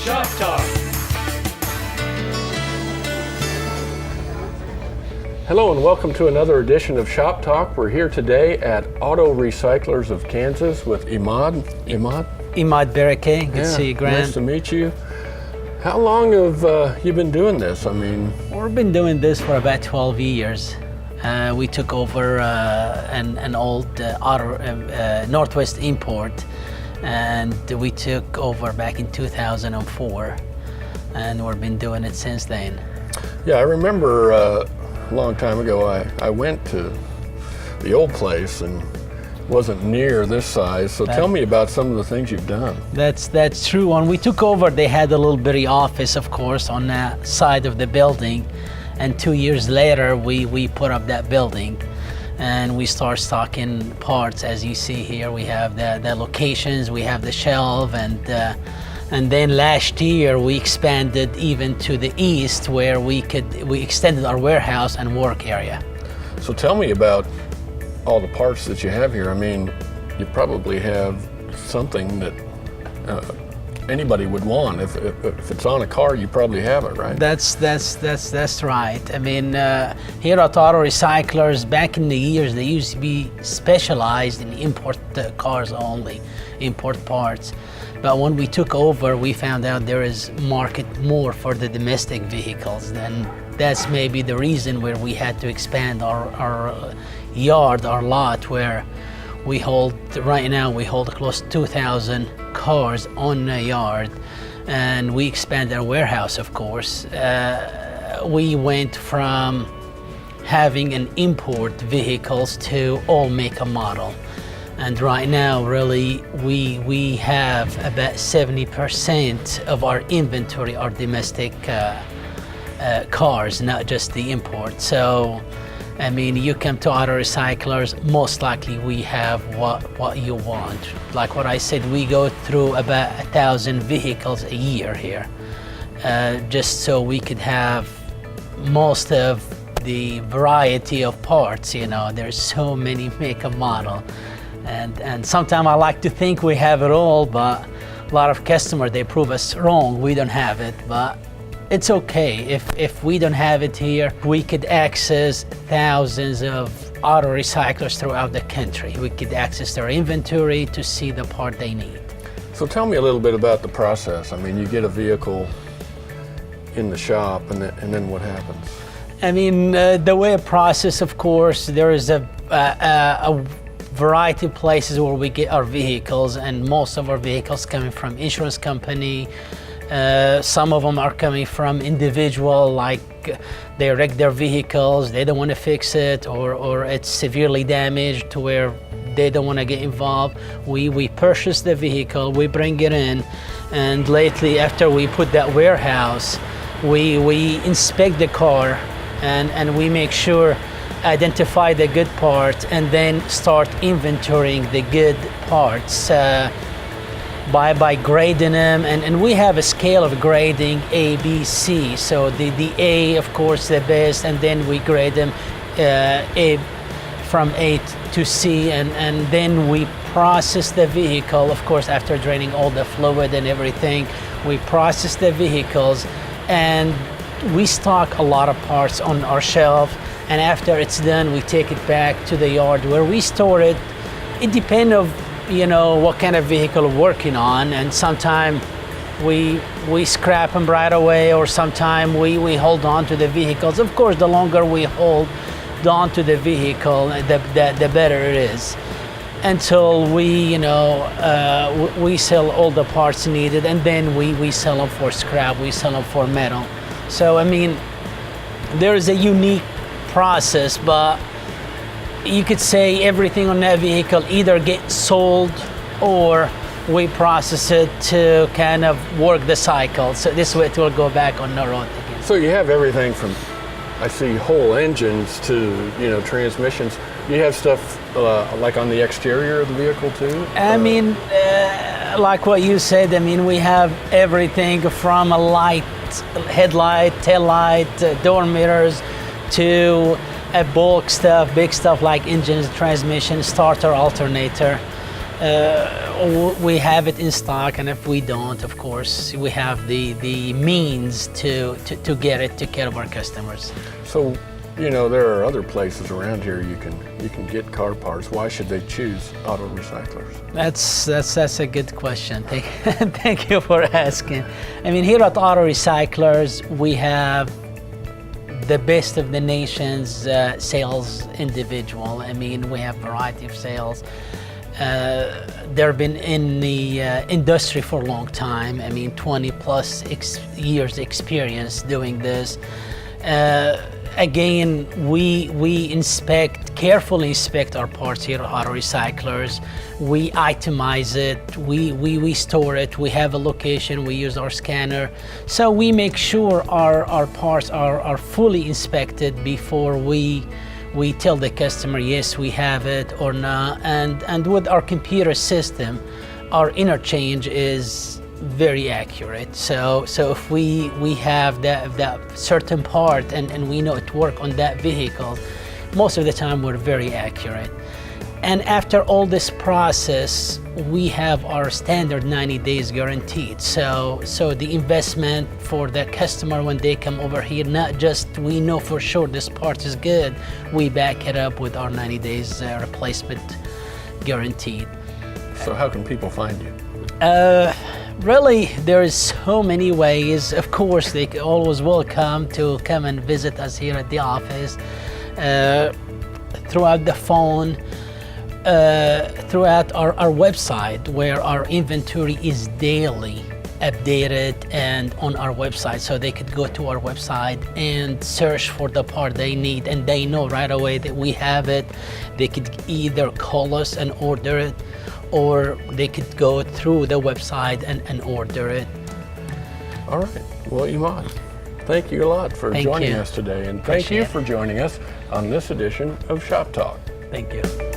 Shop Talk. Hello and welcome to another edition of Shop Talk. We're here today at Auto Recyclers of Kansas with Imad. Imad Bereke. Good to see you, Grant. Nice to meet you. How long have you been doing this? We've been doing this for about 12 years. We took over an old Northwest import, and we took over back in 2004, and we've been doing it since then. Yeah, I remember a long time ago I went to the old place and wasn't near this size, so tell me about some of the things you've done. That's true. When we took over, they had a little bitty office, of course, on that side of the building, and 2 years later we put up that building and we start stocking parts. As you see here, we have the locations, we have the shelf, and then last year we expanded even to the east, where we extended our warehouse and work area. So tell me about all the parts that you have here. You probably have something that anybody would want. If it's on a car, you probably have it, right? That's right. Here at Auto Recyclers, back in the years, they used to be specialized in import cars only, import parts. But when we took over, we found out there is market more for the domestic vehicles. Then that's maybe the reason where we had to expand our yard, our lot, where right now we hold close to 2,000 cars on the yard, and we expand our warehouse, of course. We went from having an import vehicles to all make and model. And right now, really, we have about 70% of our inventory are domestic cars, not just the import. So, you come to Auto Recyclers, most likely we have what you want. Like what I said, we go through about 1,000 vehicles a year here, just so we could have most of the variety of parts. There's so many make and model. And sometimes I like to think we have it all, but a lot of customers, they prove us wrong. We don't have it, but it's okay. If we don't have it here, we could access thousands of auto recyclers throughout the country. We could access their inventory to see the part they need. So tell me a little bit about the process. You get a vehicle in the shop, and then what happens? The way it process, of course, there is a variety of places where we get our vehicles, and most of our vehicles coming from insurance company. Some of them are coming from individual, like they wreck their vehicles, they don't want to fix it, or it's severely damaged to where they don't want to get involved. We purchase the vehicle, we bring it in, and lately, after we put that warehouse, we inspect the car and we make sure, identify the good parts, and then start inventorying the good parts by grading them, and we have a scale of grading A, B, C. So the A, of course, the best, and then we grade them from A to C, and then we process the vehicle, of course, after draining all the fluid and everything. We process the vehicles, and we stock a lot of parts on our shelf, and after it's done, we take it back to the yard where we store it. It depends on what kind of vehicle we're working on, and sometimes we scrap them right away, or sometimes we hold on to the vehicles. Of course, the longer we hold on to the vehicle, the better it is, until we sell all the parts needed, and then we sell them for scrap, we sell them for metal. So there is a unique process, but you could say everything on that vehicle either gets sold or we process it to kind of work the cycle. So this way it will go back on the road again. So you have everything from, I see, whole engines to transmissions. You have stuff like on the exterior of the vehicle too? Like what you said, we have everything from a light, headlight, tail light, door mirrors, to bulk stuff, big stuff like engines, transmission, starter, alternator. We have it in stock, and if we don't, of course, we have the means to get it to care of our customers. So, there are other places around here you can get car parts. Why should they choose Auto Recyclers? That's a good question. Thank you for asking. I mean, here at Auto Recyclers, we have the best of the nation's sales individual. I mean, we have a variety of sales. They've been in the industry for a long time. I mean, 20 plus years experience doing this. Again, we carefully inspect our parts here at Auto Recyclers. We itemize it, we store it, we have a location, we use our scanner. So we make sure our parts are fully inspected before we tell the customer, yes, we have it or not. And with our computer system, our interchange is very accurate. So if we have that certain part and we know it work on that vehicle, most of the time we're very accurate. And after all this process, we have our standard 90 days guaranteed. So the investment for that customer when they come over here, not just we know for sure this part is good, we back it up with our 90 days replacement guaranteed. So how can people find you? Really, there is so many ways. Of course, they always welcome to come and visit us here at the office, throughout the phone, throughout our website, where our inventory is daily updated and on our website. So they could go to our website and search for the part they need, and they know right away that we have it. They could either call us and order it, or they could go through the website and order it. All right. Well, Iman, thank you a lot for joining us today, and thank you for joining us on this edition of Shop Talk. Thank you.